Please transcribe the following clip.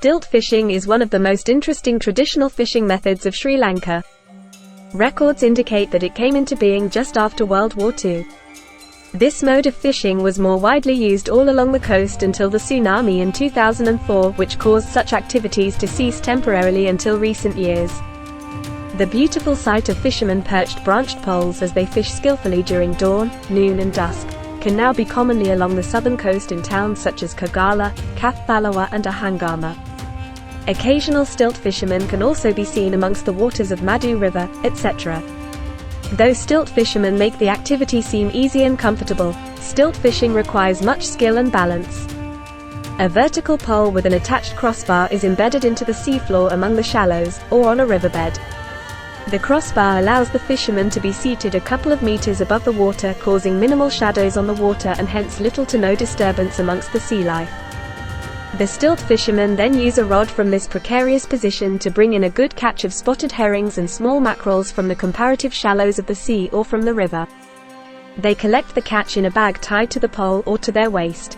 Stilt fishing is one of the most interesting traditional fishing methods of Sri Lanka. Records indicate that it came into being just after World War II. This mode of fishing was more widely used all along the coast until the tsunami in 2004, which caused such activities to cease temporarily until recent years. The beautiful sight of fishermen perched branched poles as they fish skillfully during dawn, noon and dusk can now be commonly along the southern coast in towns such as Kagala, Kathalawa and Ahangama. Occasional stilt fishermen can also be seen amongst the waters of Madu River, etc. Though stilt fishermen make the activity seem easy and comfortable, stilt fishing requires much skill and balance. A vertical pole with an attached crossbar is embedded into the seafloor among the shallows, or on a riverbed. The crossbar allows the fisherman to be seated a couple of meters above the water, causing minimal shadows on the water and hence little to no disturbance amongst the sea life. The stilt fishermen then use a rod from this precarious position to bring in a good catch of spotted herrings and small mackerels from the comparative shallows of the sea or from the river. They collect the catch in a bag tied to the pole or to their waist.